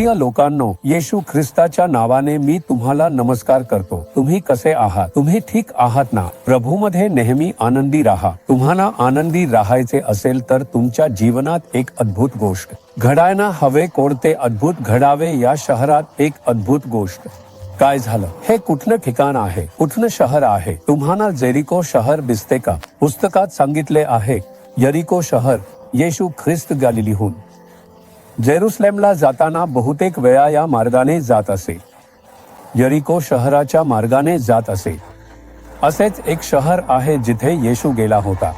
प्रिय लोकांनो, येशू ख्रिस्ताच्या नावाने मी तुम्हाला नमस्कार करतो. तुम्ही कसे आहात? तुम्ही ठीक आहात ना? प्रभूमध्ये नेहमी आनंदी राहा. तुम्हाला आनंदी राहायचे असेल तर तुमच्या जीवनात एक अद्भुत गोष्ट घडायला हवे. कोणते अद्भुत घडावे? या शहरात एक अद्भुत गोष्ट काय झालं? हे कुठलं ठिकाण आहे? कुठलं शहर आहे? तुम्हाला जेरिको शहर दिसते का? पुस्तकात सांगितले आहे यरिको शहर येशू ख्रिस्त गलिलीहून जेरुसलेमला जाताना बहुतेक वेळा या मार्गाने जात असे. यरिको शहराच्या मार्गाने जात असे. असेच एक शहर आहे जिथे येशू गेला होता.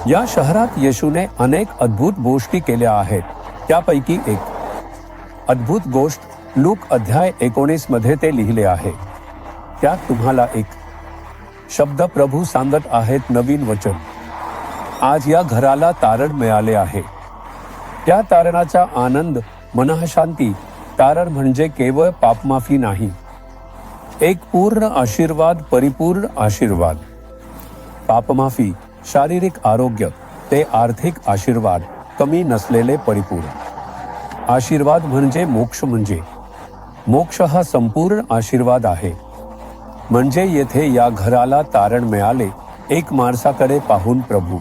या शहरात येशूने अनेक अद्भुत गोष्टी केल्या आहेत. त्यापैकी एक अद्भुत गोष्ट लूक अध्याय 19 मध्ये ते लिहिले आहे. त्यात तुम्हाला एक शब्द प्रभू सांगत आहेत, नवीन वचन. आज या घराला तारण मिळाले आहे. त्या तारणाचा आनंद, मनःशांती. तारण म्हणजे केवळ पापमाफी नाही, एक पूर्ण आशीर्वाद, परिपूर्ण आशीर्वाद. पापमाफी, शारीरिक आरोग्य ते आर्थिक आशीर्वाद, कमी नसलेले परिपूर्ण आशीर्वाद म्हणजे मोक्ष. म्हणजे मोक्ष हा संपूर्ण आशीर्वाद आहे. म्हणजे येथे या घराला तारण मिळाले. एक माणसाकडे पाहून प्रभू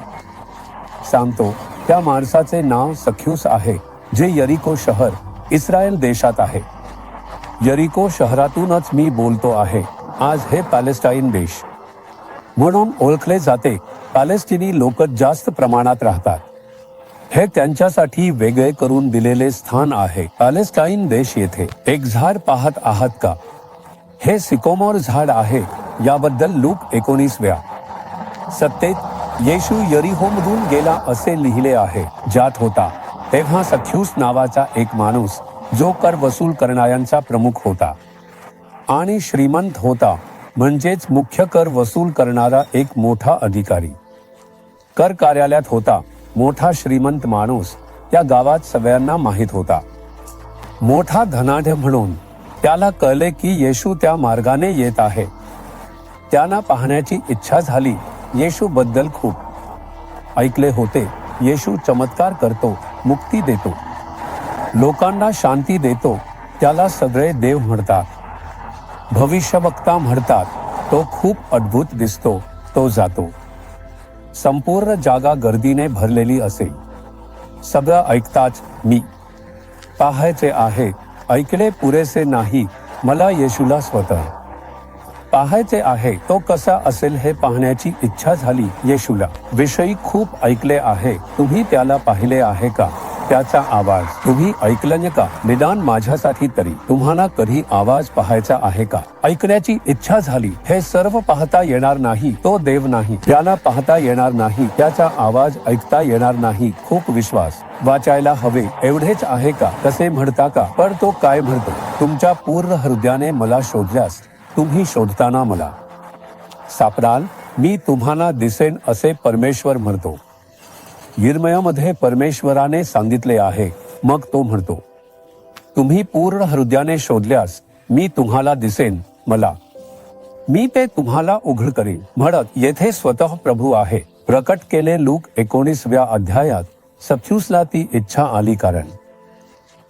सांगतो, त्या माणसाचे नाव सख्यूस आहे, जे यरिको शहर इस्रायल देशात आहे. यरिको शहरातूनच मी बोलतो आहे. आज हे पॅलेस्टाईन देश म्हणून ओळखले जाते. पॅलेस्टिनी लोक जास्त प्रमाणात राहतात. हे त्यांच्यासाठी वेगळे करून दिलेले स्थान आहे. पॅलेस्टाईन देश. येथे एक झाड पाहत आहात का? हे सिकोमोर झाड आहे. याबद्दल लूक 19व्या सत्तेत येशू यरिहोमधून गेला असे लिहिले आहे. ज्यात होता तेव्हा सख्यूस नावाचा एक माणूस, जो कर वसूल करणाऱ्यांचा प्रमुख होता आणि श्रीमंत होता. म्हणजेच मुख्य कर वसूल करणारा एक मोठा अधिकारी. कर कार्यालयात होता. मोठा श्रीमंत माणूस. त्या गावात सगळ्यांना माहीत होता. मोठा धनाढ्य म्हणून. त्याला कळले की येशू त्या मार्गाने येत आहे. त्यांना पाहण्याची इच्छा झाली. येशू बद्दल खूप ऐकले होते. येशू चमत्कार करतो, मुक्ती देतो, लोकांना शांती देतो. त्याला सगळे देव म्हणतात, भविष्यवक्ता म्हणतात. तो खूप अद्भुत दिसतो. तो जातो. संपूर्ण जागा गर्दीने भरलेली असेल. सगळं ऐकताच मी पाहायचे आहे. ऐकले पुरेसे नाही. मला येशूला स्वतः पाहायचे आहे. तो कसा असेल हे पाहण्याची इच्छा झाली. येशूला विषयी खूप ऐकले आहे. तुम्ही त्याला पाहिले आहे का? त्याचा आवाज तुम्ही ऐकलं का? निदान माझ्यासाठी तरी. तुम्हाला कधी आवाज पाहायचा आहे का? ऐकण्याची इच्छा झाली. हे सर्व पाहता येणार नाही. तो देव नाही. त्याला पाहता येणार नाही. त्याचा आवाज ऐकता येणार नाही. खूप विश्वास वाचायला हवे एवढेच आहे का? तसे म्हणता का? पण तो काय म्हणतो? तुमच्या पूर्ण हृदयाने मला शोधल्यास तुम्ही शोधताना मला सापडाल. मी तुम्हाला दिसेन असे परमेश्वर म्हणतो. यिर्मयामध्ये परमेश्वराने सांगितले आहे. मग तो म्हणतो, तुम्ही पूर्ण हृदयाने शोधल्यास मी तुम्हाला दिसेन. मला मी ते तुम्हाला उघड करीन. म्हणत येथे स्वतः प्रभू आहे प्रकट केले. लूक 19व्या अध्यायात सख्यूसला ती इच्छा आली. कारण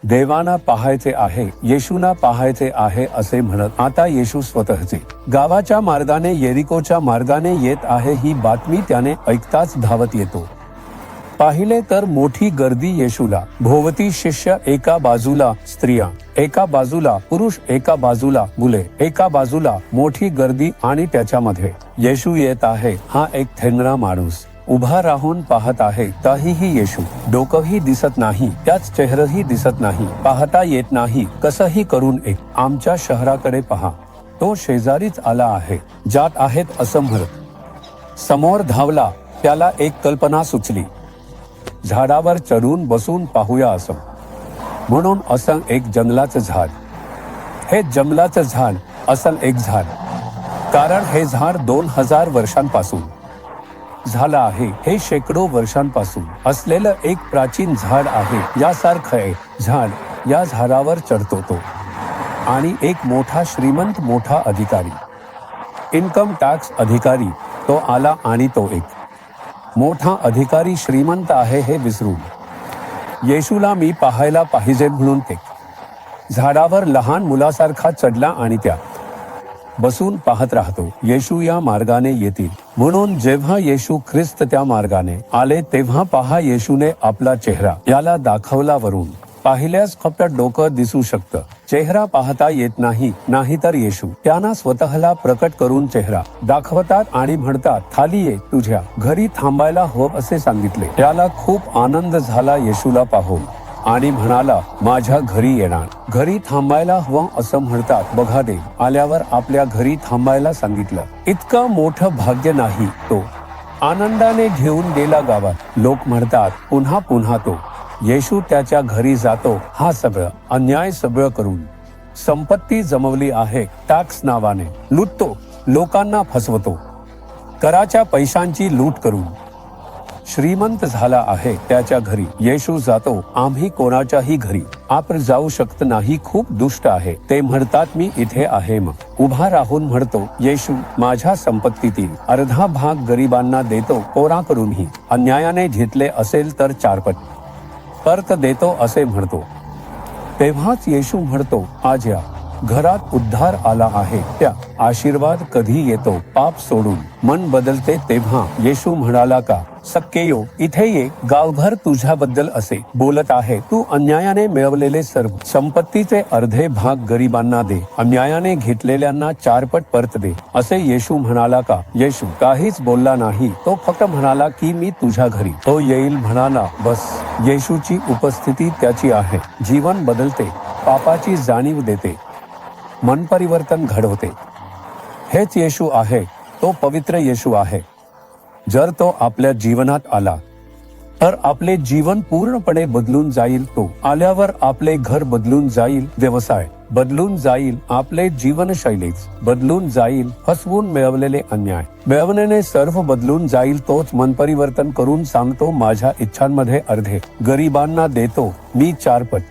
देवाना पाहायचे आहे, येशूना पाहायचे आहे असे म्हणत आता येशू स्वतःचे गावाच्या मार्गाने, येरिकोच्या मार्गाने येत आहे. ही बातमी त्याने ऐकताच धावत येतो. पाहिले तर मोठी गर्दी येशूला भोवती. शिष्य एका बाजूला, स्त्रिया एका बाजूला, पुरुष एका बाजूला, मुले एका बाजूला. मोठी गर्दी आणि त्याच्यामध्ये येशू येत आहे. हा एक थेंगडा माणूस उभा राहून पाहत आहे. तरीही येशू डोकंही दिसत नाही. त्याच चेहराही दिसत नाही. पाहता येत नाही. कसंही करून एक आमच्या शहराकडे पहा. तो शेजारीच आला आहे. जात आहेत असं म्हणत समोर धावला. त्याला एक कल्पना सुचली. झाडावर चढून बसून पाहूया असं. म्हणून असं एक जंगलाचं झाड. हे जंगलाचं झाड असल एक झाड. कारण हे झाड 2000 वर्षांपासून झालं आहे. हे शेकडो वर्षांपासून असलेलं एक प्राचीन झाड आहे. यासारखं एक झाड. या झाडावर चढतो तो आणि एक मोठा श्रीमंत, मोठा अधिकारी, इन्कम टॅक्स अधिकारी तो आला. आणि तो एक मोठा अधिकारी श्रीमंत आहे हे विसरून येशूला मी पाहायला पाहिजे म्हणून ते झाडावर लहान मुलासारखा चढला आणि त्या बसून पाहत राहतो. येशू या मार्गाने येतील म्हणून जेव्हा येशू ख्रिस्त त्या मार्गाने आले तेव्हा पहा येशूने आपला चेहरा याला दाखवला. वरून पाहिल्यास फक्त डोकं दिसू शकतं, चेहरा पाहता येत नाही. नाहीतर येशू त्यांना स्वतःला प्रकट करून चेहरा दाखवतात आणि म्हणतात, खाली ये, तुझ्या घरी थांबायला हवं असे सांगितले. त्याला खूप आनंद झाला येशूला पाहून आणि म्हणाला, माझ्या घरी येणार, घरी थांबायला हवं असं म्हणतात. बघा दे आल्यावर आपल्या घरी थांबायला सांगितलं. इतकं मोठं भाग्य नाही. तो आनंदाने घेऊन गेला गावात. लोक म्हणतात पुन्हा पुन्हा तो येशू त्याच्या घरी जातो. हा सगळं अन्याय सगळं करून संपत्ती जमवली आहे, टॅक्स नावाने लुटतो, लोकांना फसवतो, कराच्या पैशांची लूट करून श्रीमंत झाला आहे. त्याच्या घरी येशू जातो. आम्ही कोणाच्याही घरी आपण जाऊ शकत नाही, खूप दुष्ट आहे. ते म्हणतात मी इथे आहे. मग उभा राहून म्हणतो, येशू माझ्या संपत्तीतील अर्धा भाग गरिबांना देतो. कोणाकडूनही अन्यायाने घेतले असेल तर 4 पट परत देतो असे म्हणतो. तेव्हाच येशू म्हणतो, आज या घरात उद्धार आला आहे. त्या आशीर्वाद कधी येतो, पाप सोडून मन बदलते तेव्हा. येशू म्हणाला का, सक्केयो इथे ये, गावभर तुझ्याबद्दल असे बोलत आहे. तू अन्यायाने मिळवलेले सर्व संपत्तीचे अर्धे भाग गरिबांना दे, अन्यायाने घेतलेल्यांना 4 पट परत दे असे येशू म्हणाला का. येशू काहीच बोलला नाही. तो फक्त म्हणाला की मी तुझ्या घरी तो येईल म्हणाला. बस येशूची उपस्थिती त्याची आहे. जीवन बदलते, पापाची जाणीव देते, मन परिवर्तन घडवते. हेच येशू आहे. तो पवित्र येशू आहे. जर तो आपल्या जीवनात आला तर आपले जीवन पूर्णपणे बदलून जाईल. तो आल्यावर आपले घर बदलून जाईल, व्यवसाय बदलून जाईल, आपले जीवनशैलीच बदलून जाईल. फसवून मिळवलेले अन्याय मिळवण्याने सर्व बदलून जाईल. तोच मन परिवर्तन करून सांगतो, माझ्या इच्छांमध्ये अर्धे गरिबांना देतो, मी 4 पट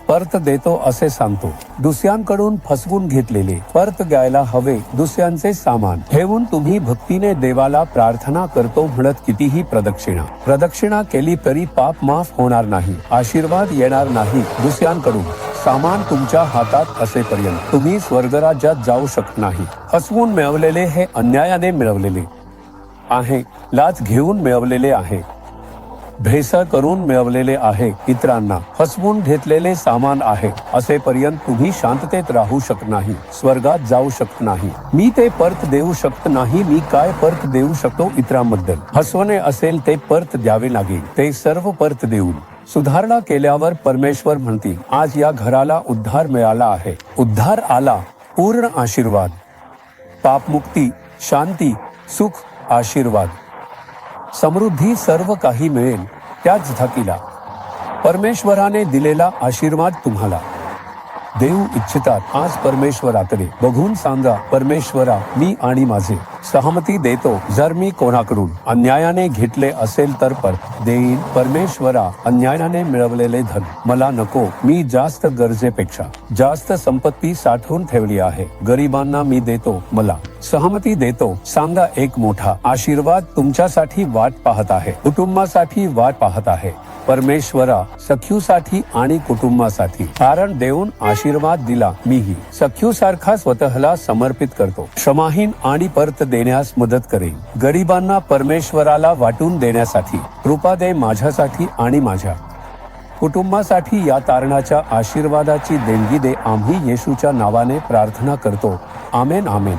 परत देतो असे सांगतो. दुसऱ्यांकडून फसवून घेतलेले परत घ्यायला हवे. दुसऱ्यांचे सामान ठेवून तुम्ही भक्तीने देवाला प्रार्थना करतो म्हणत कितीही प्रदक्षिणा केली तरी पाप माफ होणार नाही, आशीर्वाद येणार नाही. दुसऱ्यांकडून सामान तुमच्या हातात असेपर्यंत तुम्ही स्वर्गराज्यात जाऊ शकत नाही. फसवून मिळवलेले हे अन्यायाने मिळवलेले आहे, लाच घेऊन मिळवलेले आहे, भेसळ करून मिळवलेले आहे, इतरांना फसवून घेतलेले सामान आहे. असेपर्यंत तुम्ही शांततेत राहू शकत नाही, स्वर्गात जाऊ शकत नाही. मी ते परत देऊ शकत नाही. मी काय परत देऊ शकतो? इतरांबद्दल फसवणे असेल ते परत द्यावे लागेल. ते सर्व परत देऊन सुधारणा केल्यावर परमेश्वर म्हणतील, आज या घराला उद्धार मिळाला आहे. उद्धार आला, पूर्ण आशीर्वाद, पापमुक्ती, शांती, सुख, आशीर्वाद, समृद्धी सर्व काही मिळेल. त्याच धकीला परमेश्वराने दिलेला आशीर्वाद तुम्हाला देऊ इच्छितात. आज परमेश्वराकडे बघून सांगा, परमेश्वरा मी आणि माझे सहमती देतो. जर मी कोणाकडून अन्यायाने घेतले असेल तर परत देईन. परमेश्वरा अन्यायाने मिळवलेले धन मला नको. मी जास्त गरजेपेक्षा जास्त संपत्ती साठवून ठेवली आहे. गरिबांना मी देतो, मला सहमती देतो. सांगा, एक मोठा आशीर्वाद तुमच्यासाठी वाट पाहत आहे, कुटुंबासाठी वाट पाहत आहे. परमेश्वरा सख्यूसाठी आणि कुटुंबासाठी कारण देऊन आशीर्वाद दिला. मीही सख्यूसारखा स्वतःला समर्पित करतो. क्षमाहीन आणि परत देण्यास मदत करेन. गरिबांना परमेश्वराला वाटून देण्यासाठी कृपा दे. माझ्यासाठी आणि माझ्या कुटुंबासाठी या तारणाच्या आशीर्वादाची देणगी दे. आम्ही येशूच्या नावाने प्रार्थना करतो. आमेन, आमेन.